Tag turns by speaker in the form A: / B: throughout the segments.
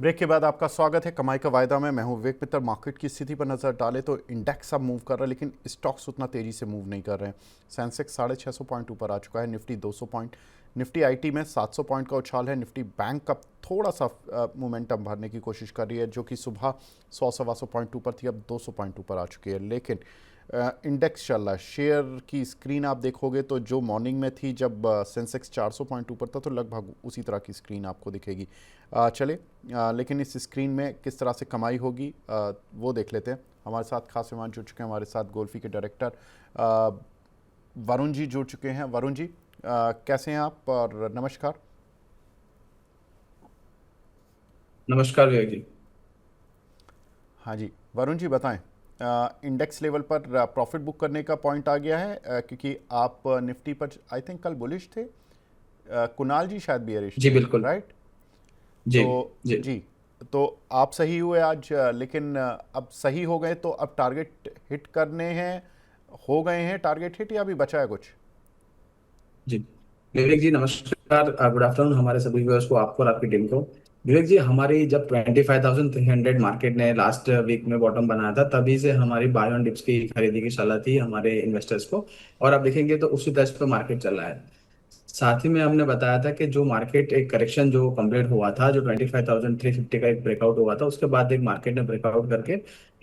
A: Break के बाद आपका स्वागत है कमाई का वायदा में। मैं हूं विवेक मित्तल। मार्केट की स्थिति पर नजर डालें तो इंडेक्स अब मूव कर रहा है, लेकिन स्टॉक्स उतना तेजी से मूव नहीं कर रहे हैं। सेंसेक्स 650 पॉइंट ऊपर आ चुका है, निफ्टी 200 पॉइंट, निफ्टी आईटी में 700 पॉइंट का उछाल है। निफ्टी बैंक अब थोड़ा सा मोमेंटम भरने की कोशिश कर रही है, जो कि सुबह 100-125 पॉइंट ऊपर थी, अब 200 पॉइंट ऊपर आ चुकी है। लेकिन इंडेक्स चल रहा है। शेयर की स्क्रीन आप देखोगे तो जो मॉर्निंग में थी, जब सेंसेक्स 400 पॉइंट ऊपर था, तो लगभग उसी तरह की स्क्रीन आपको दिखेगी। चले, लेकिन इस स्क्रीन में किस तरह से कमाई होगी वो देख लेते हैं। हमारे साथ खास मेहमान जुड़ चुके हैं। हमारे साथ गोल्फी के डायरेक्टर वरुण जी जुड़ चुके हैं। वरुण जी, कैसे हैं आप? और नमस्कार।
B: नमस्कार विवेक जी।
A: हाँ जी, वरुण जी बताएं। इंडेक्स लेवल पर प्रॉफिट बुक करने का पॉइंट आ गया है, क्योंकि आप निफ्टी पर आई थिंक कल बुलिश थे। कुणाल जी शायद बियरिश
B: जी
A: थे,
B: बिल्कुल।
A: राइट?
B: जी।
A: तो
B: जी।
A: जी, तो आप सही हुए आज, लेकिन अब सही हो गए तो अब टारगेट हिट करने हैं। हो गए हैं टारगेट हिट, या अभी बचा है कुछ?
B: जी विवेक जी नमस्कार, गुड आफ्टरनून हमारे सभी व्यूअर्स को, आपको और आपकी टीम को। विवेक जी, हमारी जब 25,300 मार्केट ने लास्ट वीक में बॉटम बनाया था, तभी से हमारी बाय ऑन डिप्स की खरीदी की सलाह थी हमारे इन्वेस्टर्स को। और आप देखेंगे तो उसी तरह पे मार्केट चल रहा है। साथ ही में हमने बताया था कि जो मार्केट एक करेक्शन जो कंप्लीट हुआ था, जो 25,350 का एक ब्रेकआउट हुआ था, उसके बाद एक मार्केट ने ब्रेकआउट करके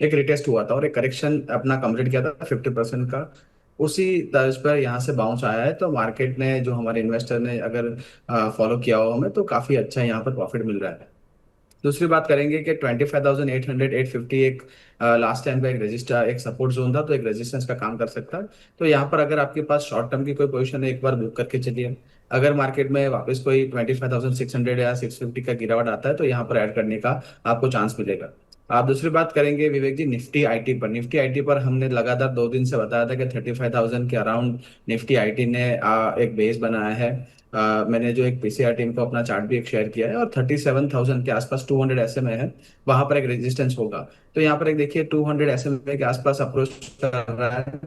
B: एक रिटेस्ट हुआ था और एक करेक्शन अपना कंप्लीट किया था 50% का। उसी तर्ज पर यहाँ से बाउंस आया है, तो मार्केट ने, जो हमारे इन्वेस्टर ने अगर फॉलो किया हो हमें, तो काफी अच्छा यहाँ पर प्रॉफिट मिल रहा है। दूसरी बात करेंगे कि 25,800 850 एक लास्ट टाइम का एक रजिस्टर, एक सपोर्ट जोन था, तो एक रेजिस्टेंस का काम कर सकता है। तो यहाँ पर अगर आपके पास शॉर्ट टर्म की कोई पोजीशन है, एक बार बुक करके चलिए। अगर मार्केट में वापस कोई 25,600 या 650 का गिरावट आता है, तो यहाँ पर ऐड करने का आपको चांस मिलेगा। आप दूसरी बात करेंगे विवेक जी, निफ्टी आईटी पर। निफ्टी आईटी पर हमने लगातार 2 दिन से बताया था कि 35,000 के अराउंड निफ्टी आईटी ने एक बेस बनाया है। मैंने जो एक पीसीआर टीम को अपना चार्ट भी एक शेयर किया है, और 37,000 के आसपास 200 एसएमए है, वहां पर एक रेजिस्टेंस होगा। तो यहाँ पर एक देखिए 200 एसएमए के आसपास अप्रोच कर रहा है।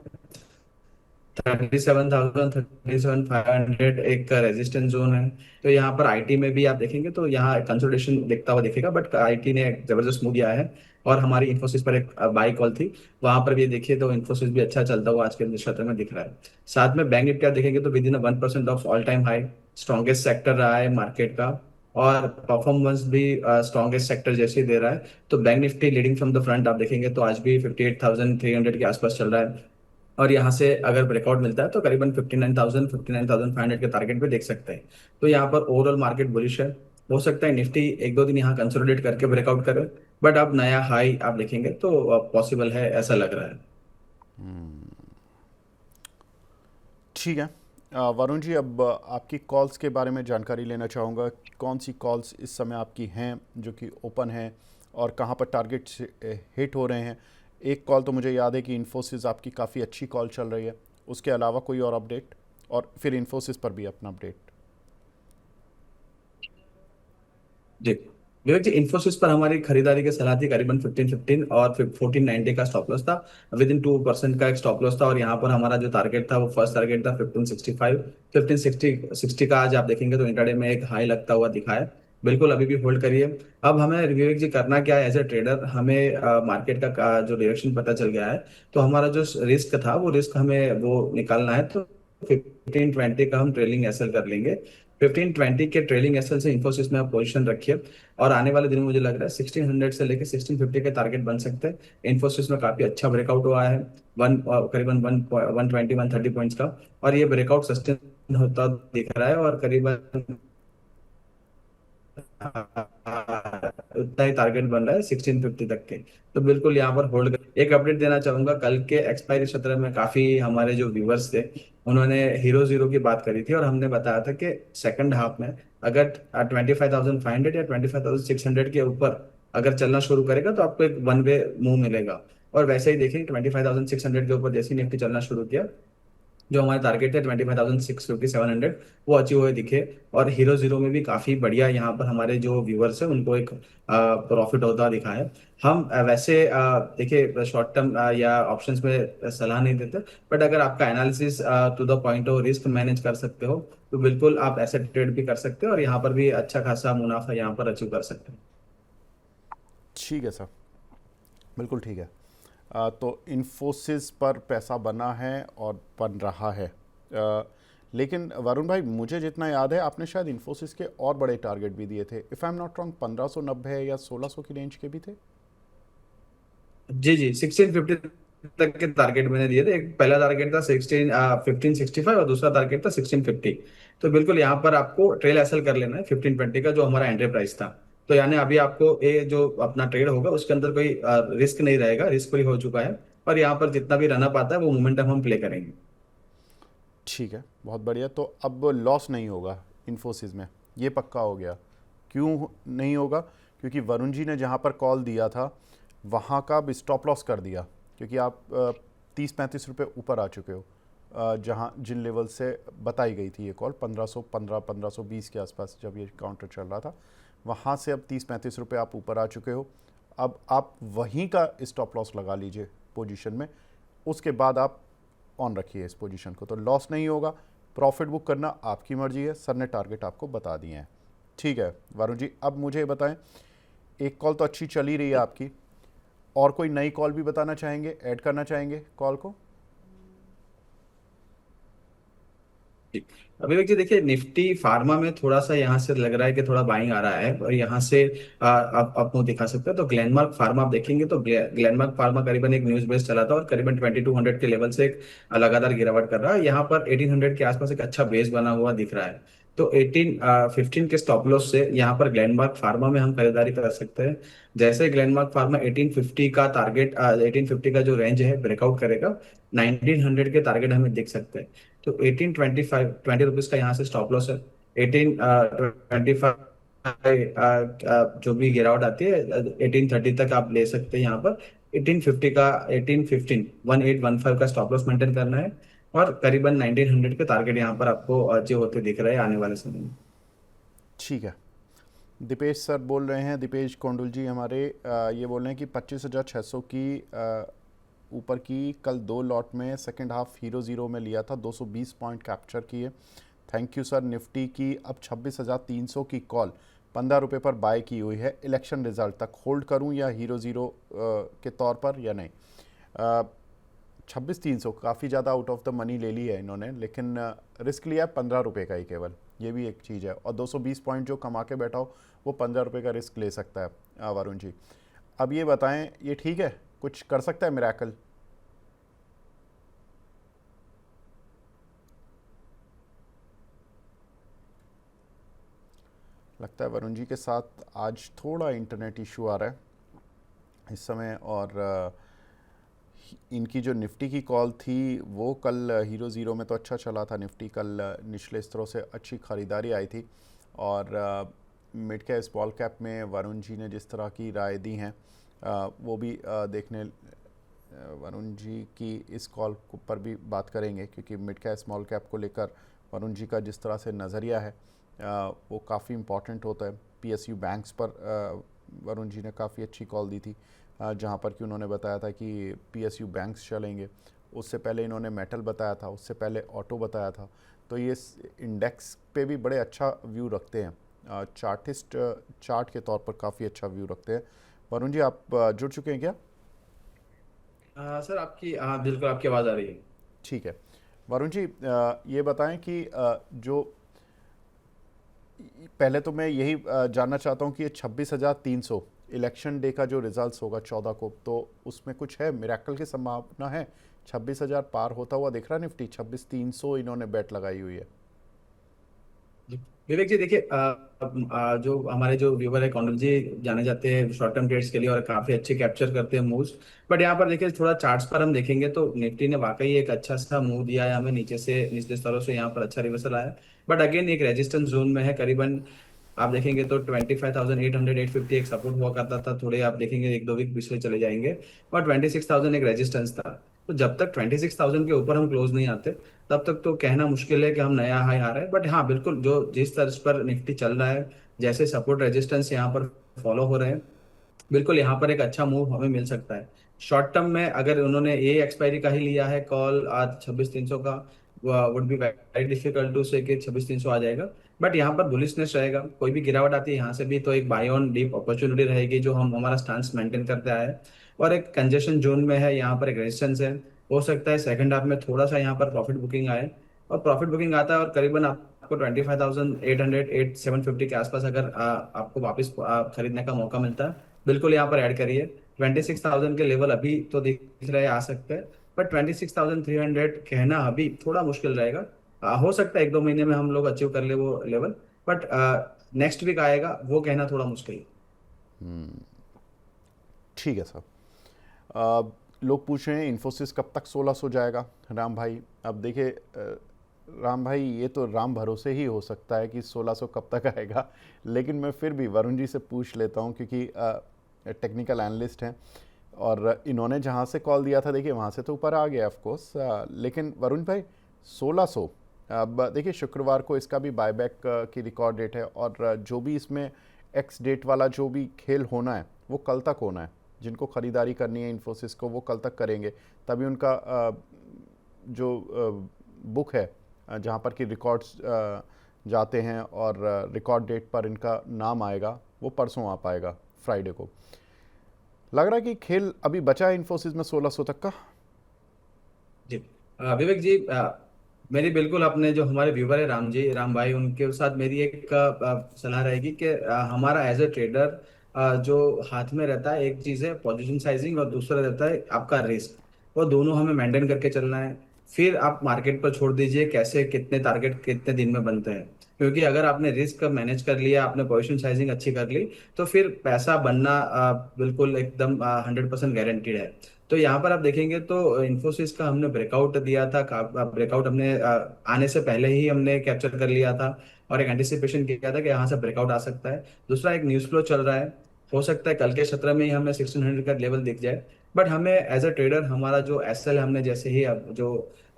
B: 37,000 37,500 एक रेजिस्टेंस जोन है। तो यहाँ पर आईटी में भी आप देखेंगे तो यहाँ कंसोलिडेशन दिखता हुआ दिखेगा, बट आईटी ने एक जबरदस्त मूव दिया है। और हमारी इन्फोसिस पर एक बाई कॉल थी, वहां पर भी देखिए तो इन्फोसिस भी अच्छा चलता हुआ आज के क्षेत्र में दिख रहा है। साथ में बैंक निफ्टी आप देखेंगे तो with in 1% of all time high, strongest sector रहा है मार्केट का। और परफॉर्मेंस भी स्ट्रॉन्गेस्ट सेक्टर जैसे ही दे रहा है। तो bank Nifty leading from the front आप देखेंगे तो आज भी 58,300 के आसपास चल रहा है। और यहाँ से अगर ब्रेकआउट मिलता है तो करीबन 59,000 59,500 के टारगेट पे देख सकते हैं। तो यहाँ पर ओवरऑल मार्केट बुलिश है। हो सकता है निफ्टी एक दो दिन यहाँ कंसोलिडेट करके ब्रेकआउट करे, बट अब नया हाई आप देखेंगे तो पॉसिबल है, ऐसा लग रहा है।
A: ठीक है। वरुण जी, अब आपकी कॉल्स के बारे में जानकारी लेना चाहूँगा। कौन सी कॉल्स इस समय आपकी हैं जो कि ओपन हैं, और कहाँ पर टारगेट हिट हो रहे हैं? एक कॉल तो मुझे याद है कि इन्फोसिस आपकी काफ़ी अच्छी कॉल चल रही है। उसके अलावा कोई और अपडेट? और फिर इन्फोसिस पर भी अपना अपडेट।
B: जी विवेक जी, इन्फोसिस पर हमारी खरीदारी की सलाह थी करीबन 1515, और फिर 1490 का स्टॉप लॉस था। विद इन 2% का एक स्टॉप लॉस था, और यहाँ पर हमारा जो टारगेट था वो फर्स्ट टारगेट था 1565। 1560 का आज आप देखेंगे तो इंट्राडे में एक हाई लगता हुआ दिखा है। बिल्कुल अभी भी होल्ड करिए। अब हमें विवेक जी करना क्या है, एज ए ट्रेडर हमें मार्केट जो डायरेक्शन पता चल गया है। तो हमारा जो रिस्क था वो रिस्क हमें वो निकालना है। तो 1520 का हम ट्रेलिंग एसएल कर लेंगे। 1520 के ट्रेलिंग एसएल से इन्फोसिस में आप पोजीशन रखिए। और आने वाले दिनों में मुझे लग रहा है 1600 से लेकर 1650 के टारगेट बन सकते हैं। इन्फोसिस में काफी अच्छा ब्रेकआउट हुआ है, करीबन 120 130 पॉइंट्स का। और ये ब्रेकआउट सस्टेन होता दिख रहा है, और करीबन उतना ही टारगेट बन रहा है 1650 तक के। तो बिल्कुल यहाँ पर होल्ड कर। एक अपडेट देना चाहूंगा, कल के एक्सपायरी सत्र में काफी हमारे जो व्यूवर्स थे, उन्होंने हीरो जीरो की बात करी थी, और हमने बताया था कि सेकंड हाफ में अगर 25,500 या 25,600 के ऊपर अगर चलना शुरू करेगा तो आपको एक वन वे मूव मिलेगा। और वैसे ही देखिए 25,600 के ऊपर जैसे ही निफ्टी चलना शुरू किया, जो हमारे टारगेट है 25,650 700, वो अचीव हुए दिखे। और हीरो जीरो में भी काफी बढ़िया यहाँ पर हमारे जो व्यूअर्स है उनको एक प्रॉफिट होता दिखा है। हम वैसे देखिए शॉर्ट टर्म या ऑप्शंस में सलाह नहीं देते, बट अगर आपका analysis to the point of risk manage कर सकते हो, तो बिल्कुल आप ऐसे ट्रेड भी कर सकते हो, और यहाँ पर भी अच्छा खासा मुनाफा यहाँ पर अचीव कर सकते हो।
A: ठीक है सर, बिल्कुल ठीक है। तो इन्फोसिस पर पैसा बना है और बन रहा है। लेकिन वरुण भाई, मुझे जितना याद है आपने शायद इन्फोसिस के और बड़े टारगेट भी दिए थे, if I am not wrong 1590 या 1600 की रेंज के भी थे।
B: जी जी, 1650 तक के टारगेट मैंने दिए थे। एक पहला टारगेट था 1565 और दूसरा टारगेट था 1650। तो बिल्कुल यहाँ पर आपको ट्रेल एसल कर लेना है 1520 का, जो हमारा एंट्री प्राइस था। तो यानी अभी आपको ये जो अपना ट्रेड होगा उसके अंदर कोई रिस्क नहीं रहेगा, रिस्क फ्री हो चुका है। और यहाँ पर जितना भी रनअप आता है वो मोमेंटम हम प्ले करेंगे।
A: ठीक है, बहुत बढ़िया। तो अब लॉस नहीं होगा इन्फोसिस में, ये पक्का हो गया। क्यों नहीं होगा? क्योंकि वरुण जी ने जहाँ पर कॉल दिया था वहाँ का अब स्टॉप लॉस कर दिया, क्योंकि आप 30-35 रुपये ऊपर आ चुके हो। जहाँ जिन लेवल से बताई गई थी ये कॉल 1515 1520 के आसपास जब ये काउंटर चल रहा था, वहाँ से अब 30-35 रुपये आप ऊपर आ चुके हो। अब आप वहीं का स्टॉप लॉस लगा लीजिए पोजीशन में, उसके बाद आप ऑन रखिए इस पोजीशन को, तो लॉस नहीं होगा। प्रॉफिट बुक करना आपकी मर्जी है, सर ने टारगेट आपको बता दिए हैं। ठीक है वरुण जी, अब मुझे बताएं, एक कॉल तो अच्छी चली रही है आपकी, और कोई नई कॉल भी बताना चाहेंगे, ऐड करना चाहेंगे कॉल को?
B: जी। अभिषेक जी देखिए, निफ्टी फार्मा में थोड़ा सा यहाँ से लग रहा है कि थोड़ा बाइंग आ रहा है, और यहाँ से आप मुंह दिखा सकते हैं। तो ग्लेनमार्क फार्मा आप देखेंगे तो ग्लेनमार्क फार्मा करीबन एक न्यूज बेस चला था और करीबन 2200 के लेवल से एक लगातार गिरावट कर रहा है। यहाँ पर 1800 के आसपास एक अच्छा बेस बना हुआ दिख रहा है। तो 15 के स्टॉप लॉस से यहाँ पर ग्लेनमार्क फार्मा में हम खरीदारी कर सकते हैं। जैसे ग्लेनमार्क फार्मा 1850 का टारगेट, 1850 का जो रेंज है ब्रेकआउट करेगा, 1900 के टारगेट हमें दिख सकते हैं। तो 1825 का यहाँ से स्टॉप लॉस है। 1825 जो भी गिरावट आती है 1830 तक आप ले सकते हैं यहाँ पर। 1850 का 1815 का स्टॉप लॉस मेंटेन करना है। और करीबन 1900 के टारगेट यहाँ पर आपको अचीव होते दिख रहे हैं आने वाले समय में।
A: ठीक है। दीपेश सर बोल रहे हैं, दीपेश कोंडुल जी हमारे, ये बोल रहे हैं कि 25,600 की ऊपर की कल 2 लॉट में सेकंड हाफ हीरो ज़ीरो में लिया था, 220 पॉइंट कैप्चर किए। Thank you sir. निफ्टी की अब 26,300 की कॉल 15 रुपये पर बाय की हुई है, इलेक्शन रिजल्ट तक होल्ड करूं या हीरो ज़ीरो के तौर पर या नहीं? 26,300 काफ़ी ज़्यादा आउट ऑफ द मनी ले ली है इन्होंने, लेकिन रिस्क लिया है 15 रुपये का ही केवल, ये भी एक चीज़ है। और 220 पॉइंट जो कमा के बैठा हो वो 15 रुपये का रिस्क ले सकता है वरुण जी। अब ये बताएं, ये ठीक है, कुछ कर सकता है मिरेकल? लगता है वरुण जी के साथ आज थोड़ा इंटरनेट इशू आ रहा है इस समय। और इनकी जो निफ्टी की कॉल थी वो कल हीरो ज़ीरो में तो अच्छा चला था निफ्टी, कल निचले स्तरों से अच्छी ख़रीदारी आई थी। और मिड कैप स्मॉल कैप में वरुण जी ने जिस तरह की राय दी हैं वो भी देखने, वरुण जी की इस कॉल पर भी बात करेंगे, क्योंकि मिड कैप स्मॉल कैप को लेकर वरुण जी का जिस तरह से नज़रिया है वो काफ़ी इम्पॉर्टेंट होता है। पीएसयू बैंक्स पर वरुण जी ने काफ़ी अच्छी कॉल दी थी, जहाँ पर कि उन्होंने बताया था कि पीएसयू बैंक्स चलेंगे। उससे पहले इन्होंने मेटल बताया था, उससे पहले ऑटो बताया था। तो ये इंडेक्स पे भी बड़े अच्छा व्यू रखते हैं, चार्टिस्ट चार्ट के तौर पर काफ़ी अच्छा व्यू रखते हैं। वरुण जी आप जुड़ चुके हैं क्या?
B: सर आपकी, हाँ बिल्कुल आपकी आवाज़ आ रही है।
A: ठीक है वरुण जी, ये बताएं कि जो पहले तो मैं यही जानना चाहता हूं कि ये 26,300 इलेक्शन डे का जो रिजल्ट्स होगा 14 को, तो उसमें कुछ है मिरेकल की संभावना है? 26,000 पार होता हुआ दिख रहा है निफ्टी, 26,300 इन्होंने बेट लगाई हुई है।
B: विवेक जी देखिए, जो हमारे जो व्यूवर है कौंडल जी, जाने जाते हैं शॉर्ट टर्म ट्रेड्स के लिए और काफी अच्छे कैप्चर करते हैं मूव्स। बट यहाँ पर देखिए थोड़ा चार्ट्स पर हम देखेंगे तो निफ्टी ने वाकई एक अच्छा सा मूव दिया है हमें, नीचे से निचले स्तरों से यहाँ पर अच्छा रिवर्सल आया है। बट अगेन एक रेजिस्टेंस जोन में है करीबन। आप देखेंगे तो 25,800 850 एक सपोर्ट हुआ करता था, थोड़े आप देखेंगे एक दो वीक पिछले चले जाएंगे। और 26,000 एक रेजिस्टेंस था। तो जब तक 26,000 के ऊपर हम क्लोज नहीं आते तब तक तो कहना मुश्किल है कि हम नया हाई आ रहे हैं। बट हाँ बिल्कुल, जो जिस तर्ज पर निफ्टी चल रहा है, जैसे सपोर्ट रेजिस्टेंस यहाँ पर फॉलो हो रहे हैं, बिल्कुल यहाँ पर एक अच्छा मूव हमें मिल सकता है। शॉर्ट टर्म में अगर उन्होंने ये एक्सपायरी का ही लिया है कॉल आज 26,300 का, would be very difficult to say कि 26,300 आ जाएगा। बट यहाँ पर बुलिशनेस रहेगा, कोई भी गिरावट आती है यहाँ से भी तो एक बाय ऑन डीप अपॉर्चुनिटी रहेगी जो हम हमारा स्टांस मेंटेन करते आए हैं। और एक कंजेशन जोन में है, यहाँ पर एक रेजिस्टेंस है। हो सकता है सेकंड हाफ में थोड़ा सा यहाँ पर प्रॉफिट बुकिंग आए, और प्रॉफिट बुकिंग आता है और करीबन आपको 25,800 750 के आसपास अगर आपको वापस खरीदने का मौका मिलता है, बिल्कुल यहाँ पर ऐड करिए। 26,000 के लेवल अभी तो दिख रहे आ सकते हैं, पर 26,300 कहना अभी थोड़ा मुश्किल रहेगा। हो सकता है 1-2 महीने में हम लोग अचीव कर ले वो लेवल, बट नेक्स्ट वीक आएगा वो कहना थोड़ा मुश्किल है।
A: ठीक है सर। लोग पूछ रहे हैं इन्फोसिस कब तक 1600 जाएगा राम भाई। अब देखिए राम भाई, ये तो राम भरोसे ही हो सकता है कि 1600 कब तक आएगा, लेकिन मैं फिर भी वरुण जी से पूछ लेता हूँ क्योंकि टेक्निकल एनालिस्ट हैं और इन्होंने जहाँ से कॉल दिया था देखिए वहाँ से तो ऊपर आ गया ऑफ कोर्स, लेकिन वरुण भाई 1600, अब देखिए शुक्रवार को इसका भी बायबैक की रिकॉर्ड डेट है और जो भी इसमें एक्स डेट वाला जो भी खेल होना है वो कल तक होना है। जिनको ख़रीदारी करनी है इन्फोसिस को वो कल तक करेंगे, तभी उनका जो बुक है जहाँ पर कि रिकॉर्ड्स जाते हैं और रिकॉर्ड डेट पर इनका नाम आएगा वो परसों आ पाएगा फ्राइडे को। लग रहा है कि खेल अभी बचा है इन्फोसिस में 1600 तक का।
B: जी विवेक जी, मेरी बिल्कुल अपने जो हमारे व्यूवर है राम जी, राम भाई, उनके साथ मेरी एक सलाह रहेगी कि हमारा एज ए ट्रेडर जो हाथ में रहता है, एक चीज है पोजीशन साइजिंग और दूसरा रहता है आपका रिस्क। वो दोनों हमें मेंटेन करके चलना है। फिर आप मार्केट पर छोड़ दीजिए कैसे कितने टारगेट कितने दिन में बनते हैं, क्योंकि अगर आपने रिस्क मैनेज कर लिया, आपने पोजीशन साइजिंग अच्छी कर ली, तो फिर पैसा बनना बिल्कुल एकदम 100% गारंटीड है। तो यहाँ पर आप देखेंगे तो इन्फोसिस का हमने ब्रेकआउट दिया था, ब्रेकआउट हमने आने से पहले ही हमने कैप्चर कर लिया था और एक एंटिसिपेशन किया था कि यहाँ से ब्रेकआउट आ सकता है। दूसरा एक न्यूज फ्लो चल रहा है, हो सकता है कल के सत्र में ही हमें 1600 का लेवल दिख जाए। बट हमें एज अ ट्रेडर हमारा जो एसएल हमने जैसे ही अब जो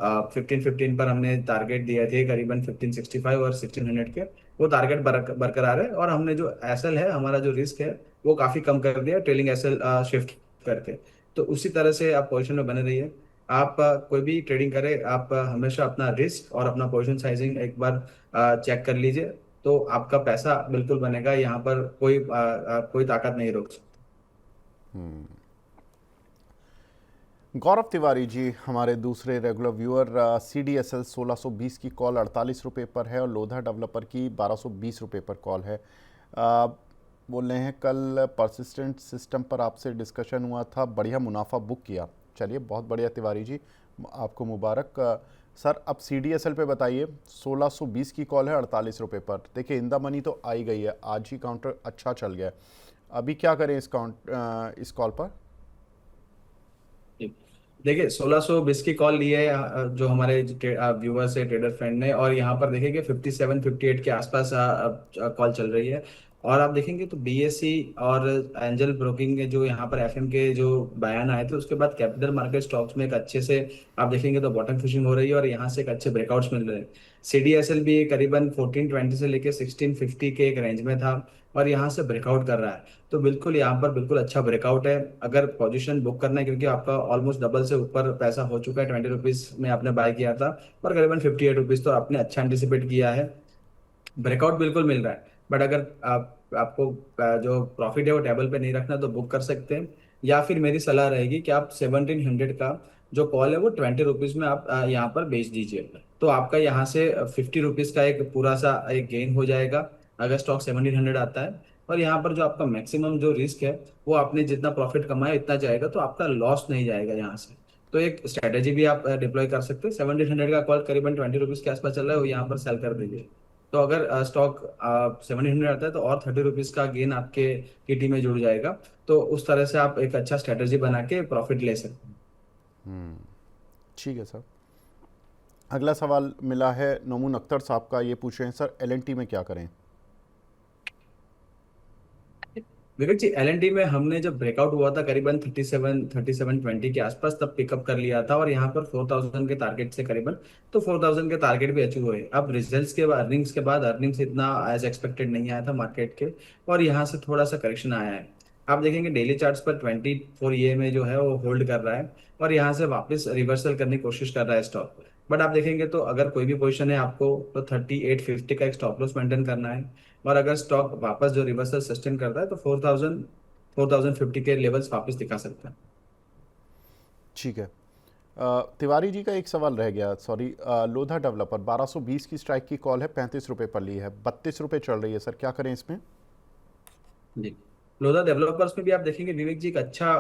B: 1515 पर हमने टारगेट दिए थे करीबन 1565 और 1600 के, वो टारगेट बरकरार है और हमने जो एसएल है हमारा जो रिस्क है वो काफी कम कर दिया ट्रेलिंग एसएल शिफ्ट करके। तो उसी तरह से आप पोजीशन में बने रहिए। आप कोई भी ट्रेडिंग करें, आप हमेशा अपना रिस्क और अपना पोजीशन साइजिंग एक बार चेक कर लीजिए, तो आपका पैसा बिल्कुल बनेगा। यहाँ पर कोई ताकत नहीं रोक सकती।
A: गौरव तिवारी जी हमारे दूसरे रेगुलर व्यूअर, CDSL 1620 की कॉल 48 रुपये पर है और लोधा डेवलपर की 1220 रुपये पर कॉल है। बोल रहे हैं कल परसिस्टेंट सिस्टम पर आपसे डिस्कशन हुआ था, बढ़िया मुनाफा बुक किया। चलिए बहुत बढ़िया तिवारी जी, आपको मुबारक। सर अब CDSL पे बताइए, 1620 की कॉल है 48 रुपये पर। देखिए इन द मनी तो आई गई है, आज ही काउंटर अच्छा चल गया है। अभी क्या करें इस कॉल पर?
B: देखिए 1620 की कॉल ली है जो हमारे व्यूवर्स है ट्रेडर फ्रेंड ने, और यहाँ पर देखेंगे 57-58 के आसपास कॉल चल रही है। और आप देखेंगे तो BSE और एंजल ब्रोकिंग के जो यहाँ पर FM के जो बयान आए थे, उसके बाद कैपिटल मार्केट स्टॉक्स में एक अच्छे से आप देखेंगे तो बॉटम फिशिंग हो रही है और यहाँ से एक अच्छे ब्रेकआउट्स मिल रहे हैं। CDSL भी करीबन 1420 से लेके 1650 के एक रेंज में था और यहाँ से ब्रेकआउट कर रहा है। तो बिल्कुल यहाँ पर बिल्कुल अच्छा ब्रेकआउट है अगर पोजीशन बुक करना है, क्योंकि आपका ऑलमोस्ट डबल से ऊपर पैसा हो चुका है। 20 रुपीज में आपने बाय किया था और करीबन 58 रुपीज तो आपने अच्छा एंटिसिपेट किया है। ब्रेकआउट बिल्कुल मिल रहा है। बट अगर आपको जो प्रॉफिट है वो टेबल पे नहीं रखना तो बुक कर सकते हैं, या फिर मेरी सलाह रहेगी कि आप 1700 का जो कॉल है वो 20 रुपीज में आप यहाँ पर बेच दीजिए। तो आपका यहाँ से 50 रुपीज का एक पूरा सा एक गेन हो जाएगा अगर स्टॉक 1700 आता है। और यहाँ पर जो आपका मैक्सिमम जो रिस्क है वो आपने जितना प्रॉफिट कमाया इतना जाएगा, तो आपका लॉस नहीं जाएगा यहाँ से। तो एक स्ट्रेटेजी भी आप डिप्लॉय कर सकते हैं। 1700 का कॉल करीबन 20 रुपीज के आसपास चल रहा है, वो यहाँ पर सेल कर दीजिए। तो अगर स्टॉक 1700 आता है तो और 30 रुपीज का गेन आपके किटी में जुड़ जाएगा। तो उस तरह से आप एक अच्छा स्ट्रेटेजी बना के प्रॉफिट ले सकते हैं।
A: ठीक है सर। अगला सवाल मिला है नोमून अख्तर साहब का, ये पूछ रहे हैं सर LNT में क्या करें?
B: विवेक जी, LNT में हमने जब ब्रेकआउट हुआ था करीबन 37-20 के आसपास तब पिकअप कर लिया था और यहाँ पर 4000 के टारगेट से करीबन, तो 4000 के टारगेट भी अचीव हुए। अब रिजल्ट्स के बाद अर्निंग्स इतना एज एक्सपेक्टेड नहीं आया था मार्केट के, और यहाँ से थोड़ा सा करेक्शन आया है। आप देखेंगे डेली चार्ट्स पर 24 EA में जो है वो होल्ड कर रहा है और यहाँ से वापस रिवर्सल करने की कोशिश कर रहा है स्टॉक। बट आप देखेंगे तो अगर कोई भी पोजीशन है आपको, तो 3850 का एक स्टॉप लॉस मेंटेन करना है। और अगर स्टॉक वापस जो रिवर्सल सस्टेन करता है तो 4050 के लेवल्स वापस दिखा सकता है।
A: ठीक है। तिवारी जी का एक सवाल रह गया, सॉरी। लोधा डेवलपर 1220 की स्ट्राइक की कॉल है, 35 रुपये पर ली है, 32 रुपये चल रही है सर, क्या करें इसमें?
B: जी, लोधा डेवलपर्स में भी आप देखेंगे विवेक जी, एक अच्छा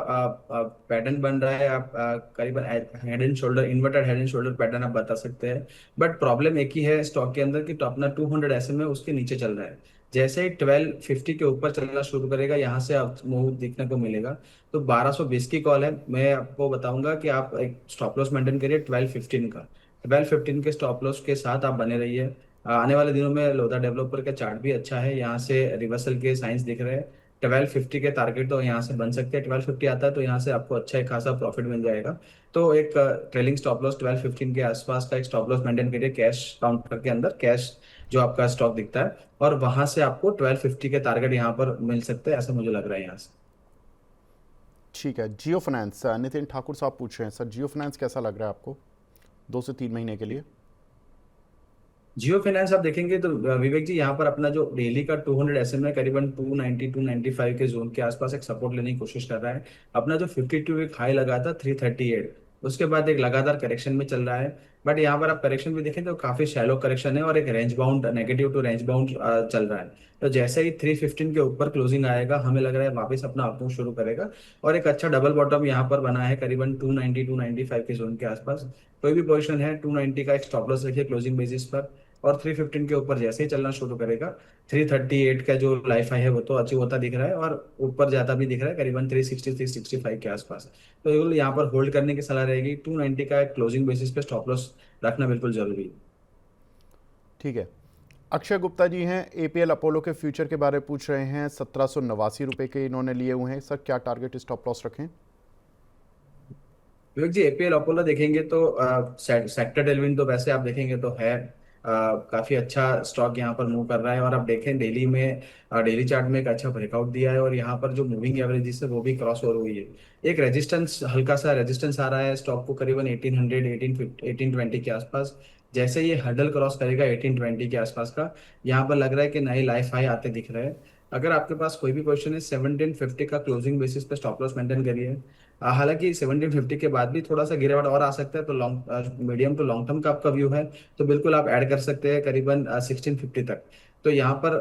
B: पैटर्न बन रहा है। आप करीबन head and shoulder, inverted head and shoulder pattern आप बता सकते हैं। बट प्रॉब्लम एक ही है स्टॉक के अंदर कि तो अपना 200 एसएम है उसके नीचे चल रहा है। जैसे ही 1250 के ऊपर चलना शुरू करेगा, यहाँ से आप मूव देखने को मिलेगा। तो 1220 की कॉल है, मैं आपको बताऊंगा कि आप एक स्टॉप लॉस मेंटेन करिए 1215 का। 1215 के स्टॉप लॉस के साथ आप बने रहिए। आने वाले दिनों में लोधा डेवलपर का चार्ट भी अच्छा है, यहाँ से रिवर्सल के साइंस दिख रहे हैं। 1250 के टारगेट तो यहाँ से बन सकते हैं, 1250 आता है तो यहाँ से आपको अच्छा एक खासा प्रॉफिट मिल जाएगा। तो एक ट्रेलिंग स्टॉप लॉस 1215 के आसपास का एक स्टॉप लॉस मेंटेन करिए, कैश काउंटर के अंदर कैश जो आपका स्टॉक दिखता है, और वहां से आपको 1250 के टारगेट यहाँ पर मिल सकते हैं, ऐसा मुझे लग रहा है यहाँ से।
A: ठीक है। जियो फाइनेंस, नितिन ठाकुर साहब पूछ रहे हैं सर, जियो फाइनेंस कैसा लग रहा है आपको 2 से 3 महीने के लिए?
B: जियो फाइनेंस आप देखेंगे तो विवेक जी, यहाँ पर अपना जो डेली का 200 एसएम है करीबन 290 295 के जोन के आसपास एक सपोर्ट लेने की कोशिश कर रहा है। अपना जो 52 एक हाई लगा था 338, उसके बाद एक लगातार करेक्शन में चल रहा है। बट यहाँ पर आप करेक्शन भी देखें तो काफी शैलो करेक्शन है, और एक range bound, negative to range bound चल रहा है। तो जैसे ही 315 के ऊपर क्लोजिंग आएगा, हमें लग रहा है वापस अपना अपमूव शुरू करेगा। और एक अच्छा डबल बॉटम यहाँ पर बना है करीबन 290 295 के जोन के आसपास। कोई भी पोजीशन है 290 का एक स्टॉप लॉस रखिए क्लोजिंग बेसिस पर। और 315 के ऊपर जैसे ही चलना शुरू करेगा, 338 का जो लाइफ हाई है वो तो अचीव होता दिख रहा है, और ऊपर जाता भी दिख रहा है करीबन 360 365 के आसपास। तो ये यहाँ पर होल्ड करने की सलाह रहेगी, 290 का क्लोजिंग बेसिस पे स्टॉप लॉस रखना बिल्कुल जरूरी है।
A: ठीक है। अक्षय गुप्ता जी हैं, एपीएल अपोलो के फ्यूचर के बारे में पूछ रहे हैं, 1789 रुपये के इन्होंने लिए हुए हैं सर, क्या टारगेट स्टॉप लॉस रखें?
B: विवेक जी, एपीएल अपोलो देखेंगे तो सेक्टर टेलविंड तो वैसे आप देखेंगे तो है, काफी अच्छा स्टॉक यहाँ पर मूव कर रहा है। और आप देखें डेली में, डेली चार्ट में एक अच्छा ब्रेकआउट दिया है, और यहाँ पर जो मूविंग एवरेज है वो भी क्रॉस ओवर हुई है। एक रेजिस्टेंस, हल्का सा रेजिस्टेंस आ रहा है स्टॉक को करीबन 1800 1820 के आसपास। जैसे ये हर्डल क्रॉस करेगा 1820 के आसपास का, यहाँ पर लग रहा है कि नए लाइफ हाई आते दिख रहे हैं। अगर आपके पास कोई भी क्वेश्चन है 1750 का क्लोजिंग बेसिस पे स्टॉप लॉस मेंटेन करिए। हालांकि 1750 के बाद भी थोड़ा सा गिरावट और आ सकता है, तो long, medium to long term का आपका व्यू है तो बिल्कुल आप ऐड कर सकते हैं करीबन 1650 तक। तो यहाँ पर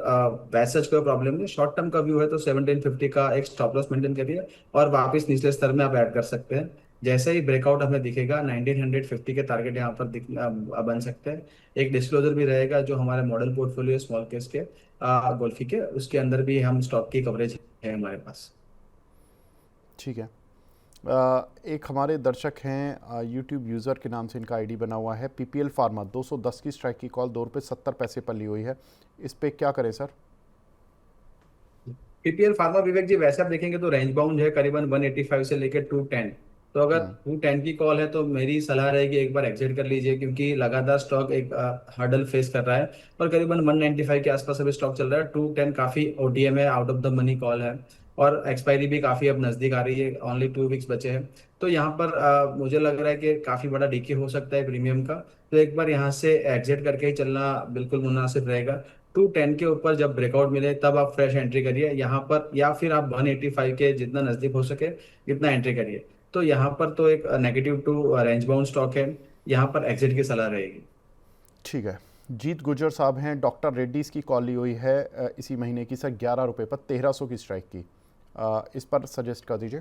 B: वैसे कोई प्रॉब्लम नहीं। शॉर्ट टर्म का व्यू है तो 1750 का एक स्टॉप लॉस मेंटेन करिए, और वापस निचले स्तर में आप ऐड कर सकते हैं। जैसे ही ब्रेकआउट हमें दिखेगा 1950 के टारगेट यहाँ पर बन सकते हैं। एक डिस्क्लोजर भी रहेगा जो हमारे मॉडल पोर्टफोलियो स्मॉल केस के गोल्फी के, उसके अंदर भी हम स्टॉक की कवरेज है हमारे पास।
A: ठीक है। एक हमारे दर्शक हैं, यूट्यूब यूज़र के नाम से इनका आईडी बना हुआ है, पीपीएल फार्मा 210 की स्ट्राइक की कॉल, 2 रुपये 70 पैसे पर ली हुई है, इस पे क्या करें सर?
B: पीपीएल फार्मा विवेक जी, वैसे आप देखेंगे तो रेंज बाउंड है करीबन 185 से लेकर 210। तो अगर 210 की कॉल है तो मेरी सलाह रहेगी एक बार एग्जिट कर लीजिए, क्योंकि लगातार स्टॉक एक हर्डल फेस कर रहा है। और करीबन 195 के आसपास अभी स्टॉक चल रहा है। 210 काफी ओटीएम है, out of the money call है, और एक्सपायरी भी काफी अब नजदीक आ रही है, ओनली 2 वीक्स बचे हैं। तो यहाँ पर मुझे लग रहा है कि काफी बड़ा डीके हो सकता है प्रीमियम का। तो एक बार यहाँ से एग्जिट करके ही चलना बिल्कुल मुनासिब रहेगा। 210 के ऊपर जब ब्रेकआउट मिले तब आप फ्रेश एंट्री करिए यहाँ पर, या फिर आप 185 के जितना नजदीक हो सके इतना एंट्री करिए। तो यहाँ पर तो एक negative to range bound stock है, यहाँ पर एग्जिट की सलाह रहेगी।
A: ठीक है। जीत गुजर साहब हैं, डॉक्टर रेड्डीज़ की कॉल ली हुई है इसी महीने की सर, 11 रुपये पर 1300 की स्ट्राइक की, इस पर सजेस्ट कर दीजिए।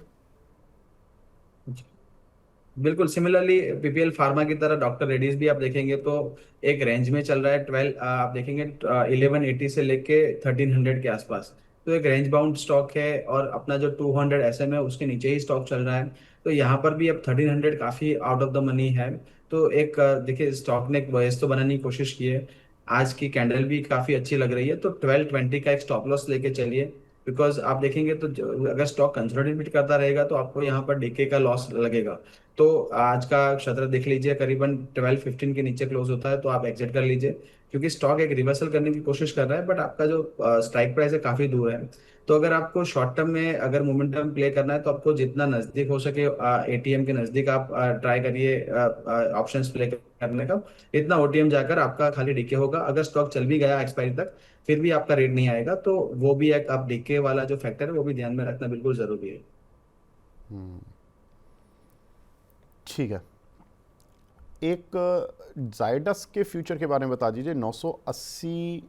B: बिल्कुल सिमिलरली पीपीएल फार्मा की तरह डॉक्टर रेड्डीज भी आप देखेंगे तो एक रेंज में चल रहा है। 12 आप देखेंगे 1180 से लेके 1300 के आसपास। तो एक रेंज बाउंड स्टॉक है, और अपना जो 200 एसएम है उसके नीचे ही स्टॉक चल रहा है। तो यहाँ पर भी अब 1300 काफी आउट ऑफ द मनी है। तो एक देखिए स्टॉक ने एक बॉयस तो बनाने की कोशिश की है। आज की कैंडल भी काफी अच्छी लग रही है, तो 1220 का एक स्टॉप लॉस लेके चलिए। बिकॉज आप देखेंगे तो अगर स्टॉक कंसोलिडेट करता रहेगा तो आपको यहाँ पर डीके का लॉस लगेगा। तो आज का शटर देख लीजिए, करीबन 12-15 के नीचे क्लोज होता है तो आप एग्जिट कर लीजिए, क्योंकि स्टॉक एक रिवर्सल करने की कोशिश कर रहा है, बट आपका जो स्ट्राइक प्राइस है काफी दूर है। तो अगर आपको शॉर्ट टर्म में अगर मोमेंटम प्ले करना है तो आपको जितना नजदीक हो सके एटीएम के नजदीक आप ट्राई करिए ऑप्शंस प्ले करने का। इतना ओटीएम जाकर आपका खाली डीके होगा, अगर स्टॉक चल भी गया एक्सपायरी तक फिर भी आपका रेट नहीं आएगा, तो वो भी एक आप डीके वाला जो फैक्टर है वो भी ध्यान में रखना बिल्कुल जरूरी है।
A: ठीक है। एक जायडस के फ्यूचर के बारे में बता दीजिए। 980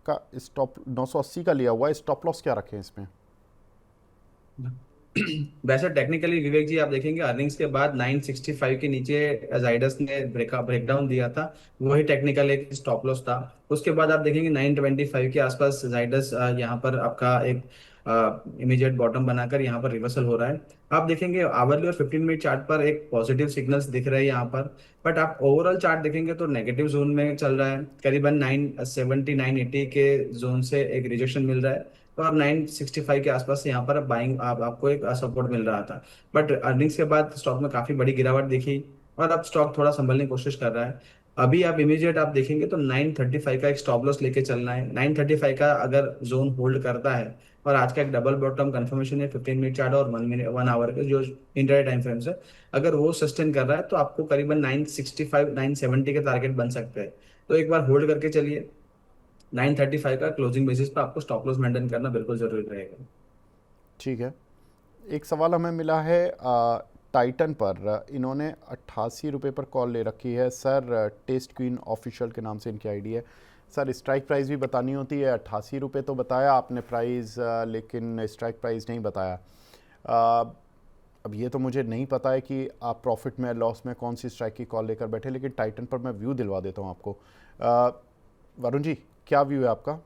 A: का स्टॉप, 980 का लिया हुआ है, स्टॉप लॉस क्या रखें इसमें?
B: वैसे टेक्निकली विवेक जी आप देखेंगे अर्निंग्स के बाद 965 के नीचे जाइडस ने ब्रेकडाउन दिया था, वही टेक्निकल एक स्टॉप लॉस था। उसके बाद आप देखेंगे 925 के आसपास जाइडस यहाँ पर आपका एक इमीडिएट बॉटम बनाकर यहाँ पर रिवर्सल हो रहा है। आप देखेंगे आवरली और 15 मिनट चार्ट पर एक पॉजिटिव सिग्नल्स दिख रहे हैं यहाँ पर, बट आप ओवरऑल चार्ट देखेंगे तो नेगेटिव जोन में चल रहा है। करीबन 970 980 के जोन से एक रिजेक्शन मिल रहा है, तो आप 965 के आसपास से यहाँ पर बाइंग आपको एक सपोर्ट मिल रहा था। बट अर्निंग्स के बाद स्टॉक में काफी बड़ी गिरावट दिखी और अब स्टॉक थोड़ा संभलने की कोशिश कर रहा है। अभी आप इमीडिएट आप देखेंगे तो 935 का एक स्टॉप लॉस लेके चलना है। 935 का अगर जोन होल्ड करता है और आज का एक डबल बॉटम कंफर्मेशन है 15 मिनट चार्ट और 1 मिनट 1 आवर का जो इंटरडे टाइम फ्रेम से, अगर वो सस्टेन कर रहा है तो आपको करीबन 965 970 के टारगेट बन सकते हैं। तो एक बार होल्ड करके चलिए, 935 का क्लोजिंग बेसिस पर आपको स्टॉप लॉस मेंटेन करना बिल्कुल जरूरी रहेगा।
A: ठीक है। एक सवाल हमें मिला है टाइटन पर। इन्होंने 88 रुपये पर कॉल ले रखी है सर। टेस्ट क्वीन ऑफिशियल के नाम से इनकी आईडी है। सर स्ट्राइक प्राइस भी बतानी होती है। 88 रुपये तो बताया आपने प्राइस, लेकिन स्ट्राइक प्राइस नहीं बताया। अब ये तो मुझे नहीं पता है कि आप प्रॉफिट में लॉस में कौन सी स्ट्राइक की कॉल लेकर बैठे, लेकिन टाइटन पर मैं व्यू दिलवा देता हूँ आपको। वरुण जी, क्या व्यू है आपका?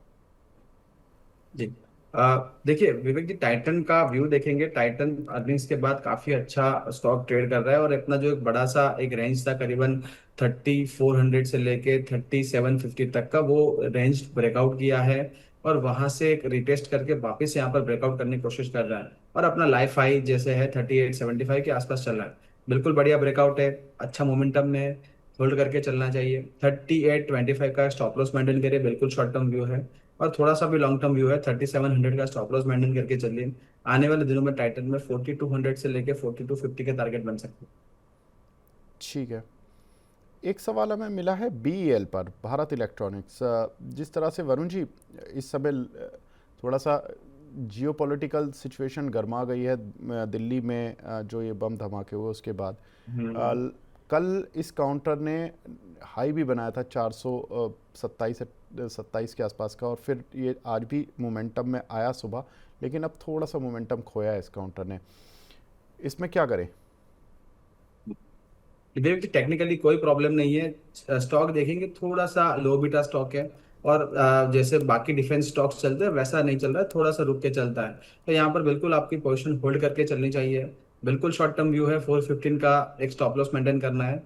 B: जी देखिए विवेक जी, टाइटन का व्यू देखेंगे, टाइटन अर्निंग्स के बाद काफी अच्छा स्टॉक ट्रेड कर रहा है और अपना जो एक बड़ा सा एक रेंज था करीबन 3400 से लेके 3750 तक का, वो रेंज ब्रेकआउट किया है और वहां से एक रिटेस्ट करके वापस यहाँ पर ब्रेकआउट करने की कोशिश कर रहा है और अपना लाइफ हाई जैसे है 3875 के आसपास चल रहा है। बिल्कुल बढ़िया ब्रेकआउट है, अच्छा मोमेंटम में होल्ड करके चलना चाहिए। 3825 का स्टॉप लॉस मेंटेन करिए, बिल्कुल शॉर्ट टर्म व्यू है और थोड़ा सा भी लॉन्ग टर्म व्यू है। 3700 का स्टॉप लॉस मेंटेन करके चलिए। आने वाले दिनों में टाइटन में 4200 से लेके 4250 के टारगेट बन सकते हैं।
A: ठीक है। एक सवाल हमें मिला है बीईएल पर, भारत इलेक्ट्रॉनिक्स। जिस तरह से वरुण जी इस समय थोड़ा सा जियोपॉलिटिकल सिचुएशन गर्मा गई है दिल्ली में, जो ये बम धमाके हुए उसके बाद।
B: हम्म।
A: कल इस काउंटर ने हाई भी बनाया था 427 के आसपास का, और फिर ये आज भी मोमेंटम में आया सुबह, लेकिन अब थोड़ा सा मोमेंटम खोया है इस काउंटर ने। इसमें क्या करें?
B: देखिए टेक्निकली कोई प्रॉब्लम नहीं है, स्टॉक देखेंगे थोड़ा सा लो बीटा स्टॉक है और जैसे बाकी डिफेंस स्टॉक्स चलते हैं वैसा नहीं चल रहा है, थोड़ा सा रुक के चलता है। तो यहाँ पर बिल्कुल आपकी पोजीशन होल्ड करके चलनी चाहिए। बिल्कुल शॉर्ट टर्म व्यू है, 415 का एक स्टॉप लॉस मेंटेन करना है।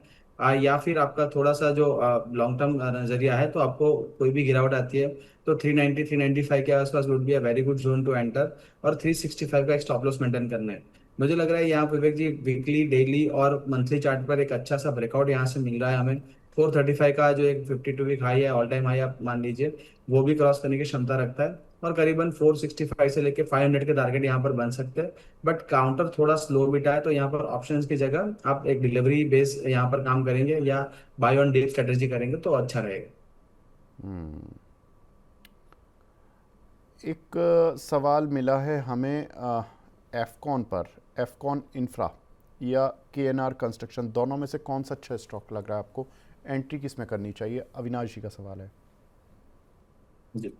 B: या फिर आपका थोड़ा सा जो लॉन्ग टर्म नजरिया है, तो आपको कोई भी गिरावट आती है तो 390 395 के आसपास would be a very good zone to enter और 365 का एक स्टॉप लॉस मेंटेन करना है। मुझे लग रहा है यहाँ पे विवेक जी वीकली डेली और मंथली चार्ट पर एक अच्छा सा ब्रेकआउट यहाँ से मिल रहा है हमें। 435 का जो एक 52 वीक हाई है, ऑल टाइम हाई आप मान लीजिए, वो भी क्रॉस करने की क्षमता रखता है और करीबन 465 से लेके 500 के टारगेट यहाँ पर बन सकते हैं। बट काउंटर थोड़ा स्लो बिटा है, तो यहाँ पर ऑप्शंस की जगह आप एक डिलीवरी बेस यहाँ पर काम करेंगे या बाय ऑन डीप स्ट्रेटेजी करेंगे तो अच्छा रहेगा।
A: एक सवाल मिला है हमें एफकॉन पर। एफकॉन इंफ्रा या केएनआर कंस्ट्रक्शन, दोनों में से कौन सा अच्छा स्टॉक लग रहा है आपको? एंट्री किस में करनी चाहिए? अविनाश जी का सवाल है।
B: जी,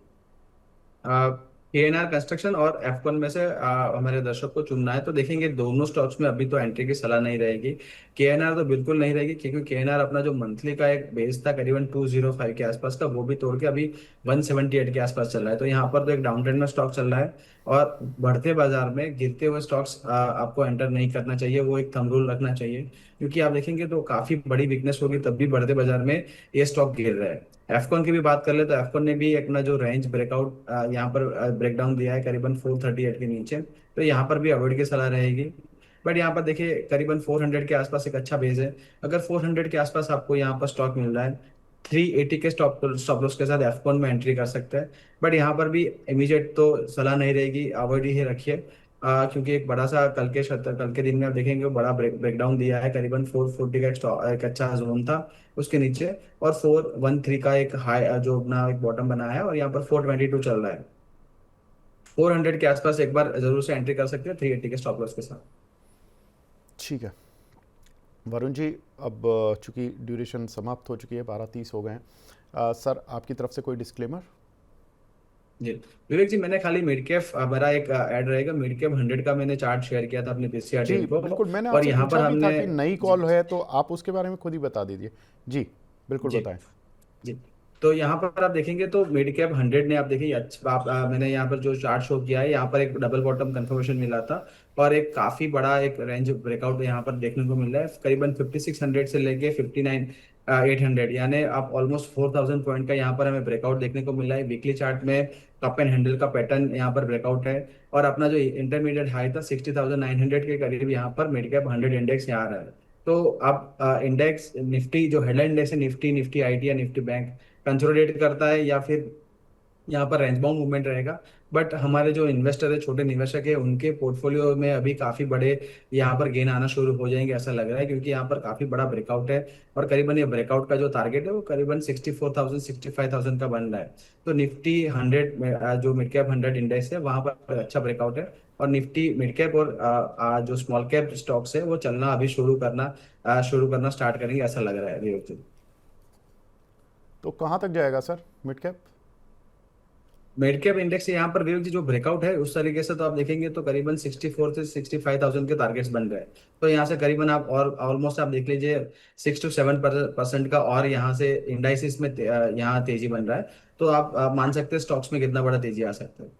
B: केएनआर कंस्ट्रक्शन और एफ1 में से हमारे दर्शक को चुनना है तो देखेंगे दोनों स्टॉक्स में अभी तो एंट्री की सलाह नहीं रहेगी। केएनआर तो बिल्कुल नहीं रहेगी, क्योंकि केएनआर अपना जो मंथली का एक बेस था करीबन 205 के आसपास का, वो भी तोड़ के अभी 178 के आसपास चल रहा है। तो यहाँ पर तो एक डाउन ट्रेंड में स्टॉक चल रहा है और बढ़ते बाजार में गिरते हुए स्टॉक्स आपको एंटर नहीं करना चाहिए, वो एक थंब रूल रखना चाहिए। क्योंकि आप देखेंगे तो काफी बड़ी वीकनेस होगी तब भी बढ़ते बाजार में ये स्टॉक गिर रहा है। एफकॉन की भी बात कर ले तो एफकॉन ने भी अपना जो रेंज ब्रेकआउट यहाँ पर ब्रेकडाउन दिया है करीबन 438 के नीचे, तो यहाँ पर भी अवॉइड की सलाह रहेगी। बट यहाँ पर देखिए करीबन 400 के आसपास एक अच्छा बेस है। अगर 400 के आसपास आपको यहाँ पर स्टॉक मिल रहा है, 380 के स्टॉप स्टॉप लॉस के साथ F1 में एंट्री कर सकते हैं। बट यहाँ पर भी इमीडिएट तो सलाह नहीं रहेगी, अवॉइड ही रखिए। क्योंकि एक बड़ा सा कल के दिन में आप देखेंगे वो बड़ा ब्रेकडाउन दिया है, करीबन 440 का एक अच्छा जोन था उसके नीचे, और 413 का एक हाई जो अपना एक बॉटम बनाया है, और यहाँ पर 422 चल रहा है। 400 के आसपास एक बार जरूर से एंट्री कर सकते हैं 380 के स्टॉप लॉस के साथ।
A: ठीक है वरुण जी, अब चूंकि ड्यूरेशन समाप्त हो चुकी है, 12:30 हो गए हैं, सर आपकी तरफ से कोई डिस्क्लेमर?
B: जी विवेक जी, मैंने खाली मिड कैप, मेरा एक ऐड रहेगा, मिड कैप 100 का मैंने चार्ट शेयर किया था अपने पीसीआर
A: जी
B: टीम को।
A: बिल्कुल, मैंने
B: और
A: आपसे
B: यहाँ पर
A: पूछा भी था
B: हमने
A: कि नई
B: जी
A: कॉल है तो आप उसके बारे में खुद ही बता दीजिए। जी बिल्कुल
B: जी
A: बताएं।
B: जी। तो यहाँ पर आप देखेंगे तो मिड कैप 100 ने आप देखिए अच्छा मैंने यहाँ पर जो चार्ट शो किया है, यहाँ पर एक डबल बॉटम कंफर्मेशन मिला था, और एक काफी बड़ा एक रेंज ब्रेकआउट यहाँ पर देखने को मिल रहा है, करीबन 5600 से लेके 59 800, यानी आप ऑलमोस्ट 4000 पॉइंट का यहाँ पर हमें ब्रेकआउट देखने को मिल रहा है। वीकली चार्ट में कप एंड हैंडल का पैटर्न यहाँ पर ब्रेकआउट है, और अपना जो इंटरमीडिएट हाई था 60,900 के करीब यहाँ पर मिड कैप 100 इंडेक्स यहाँ आ रहा है। तो आप इंडेक्स निफ्टी जो हेडलाइन इंडेक्स है, निफ्टी निफ्टी आईटी या निफ्टी बैंक कंसोलिडेट करता है, या फिर यहाँ पर रेंज बाउंड मूवमेंट रहेगा। बट हमारे जो इन्वेस्टर है, छोटे निवेशक है, उनके पोर्टफोलियो में अभी काफी बड़े यहाँ पर गेन आना शुरू हो जाएंगे ऐसा लग रहा है, क्योंकि यहाँ पर काफी बड़ा ब्रेकआउट है, और करीबन ये ब्रेकआउट का जो टारगेट है वो करीबन 64,000 65,000 का बन रहा है। तो निफ्टी 100 में जो मिड कैप 100 इंडेक्स है वहां पर अच्छा ब्रेकआउट है, और निफ्टी मिड कैप और जो स्मॉल कैप स्टॉक्स है वो चलना अभी शुरू करना स्टार्ट करेंगे ऐसा लग रहा है अभी।
A: तो कहाँ तक जाएगा sir mid cap?
B: Mid cap index यहाँ पर विवेक जी जो ब्रेकआउट है उस तरीके से तो आप देखेंगे तो करीबन 64 से 65,000 के टारगेट्स बन रहे हैं। तो यहाँ से करीबन आप और ऑलमोस्ट आप देख लीजिए 6 to 7% का, और यहाँ से इंडाइसिस में यहाँ तेजी बन रहा है। तो आप मान सकते हैं स्टॉक्स में कितना बड़ा तेजी आ सकता है।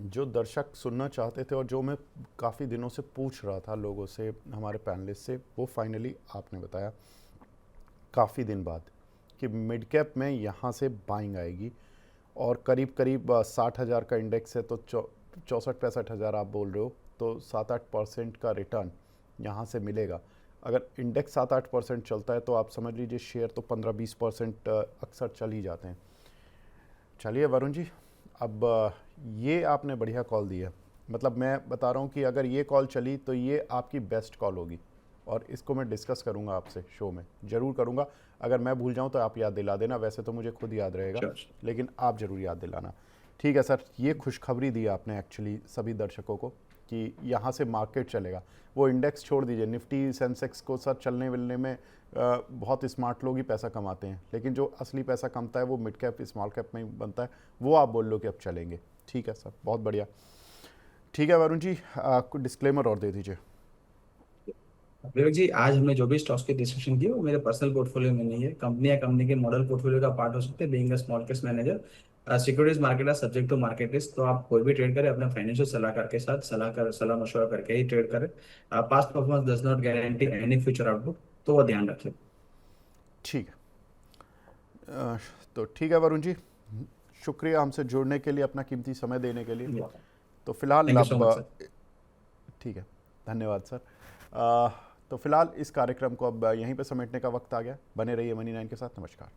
A: जो दर्शक सुनना चाहते थे और जो मैं काफ़ी दिनों से पूछ रहा था लोगों से, हमारे पैनलिस्ट से, वो फाइनली आपने बताया काफ़ी दिन बाद कि मिड कैप में यहाँ से बाइंग आएगी, और करीब करीब 60,000 का इंडेक्स है तो 64-65,000 आप बोल रहे हो, तो 7-8% का रिटर्न यहाँ से मिलेगा। अगर इंडेक्स 7-8% चलता है तो आप समझ लीजिए शेयर तो 15-20% अक्सर चल ही जाते हैं। चलिए वरुण जी, अब ये आपने बढ़िया कॉल दी है, मतलब मैं बता रहा हूँ कि अगर ये कॉल चली तो ये आपकी बेस्ट कॉल होगी, और इसको मैं डिस्कस करूँगा आपसे शो में, ज़रूर करूँगा। अगर मैं भूल जाऊँ तो आप याद दिला देना, वैसे तो मुझे खुद याद रहेगा,
B: Sure.
A: लेकिन आप ज़रूर याद दिलाना। ठीक है सर, ये खुशखबरी दी आपने एक्चुअली सभी दर्शकों को कि यहाँ से मार्केट चलेगा। वो इंडेक्स छोड़ दीजिए, निफ्टी सेंसेक्स को सर चलने मिलने में बहुत स्मार्ट लोग ही पैसा कमाते हैं, लेकिन जो असली पैसा कमता है वो मिड कैप स्मॉल कैप में ही बनता है। वो आप बोल लो कि अब चलेंगे। ठीक है सर, बहुत बढ़िया। ठीक है वरुण जी, कुछ डिस्क्लेमर और दे दीजिए।
B: विवेक जी, आज हमने जो भी स्टॉक्स की डिस्कशन की वो मेरे पर्सनल पोर्टफोलियो में नहीं है, कंपनी या कंपनी के मॉडल पोर्टफोलियो का पार्ट हो सकते हैं। Being a small cap manager, securities market है सब्जेक्ट टू मार्केट रिस्क। तो आप कोई भी ट्रेड करें अपने फाइनेंशियल सलाहकार के साथ सलाह मशवरा करके ही ट्रेड करें। Past performance does not guarantee any future output, तो वो ध्यान रखें।
A: ठीक है, तो ठीक है वरुण जी, शुक्रिया हमसे जुड़ने के लिए, अपना कीमती समय देने के लिए। तो फिलहाल
B: थैंक यू सो मच
A: अब
B: सर।
A: ठीक है, धन्यवाद सर। तो फिलहाल इस कार्यक्रम को अब यहीं पे समेटने का वक्त आ गया। बने रहिए मनी 9 के साथ। नमस्कार।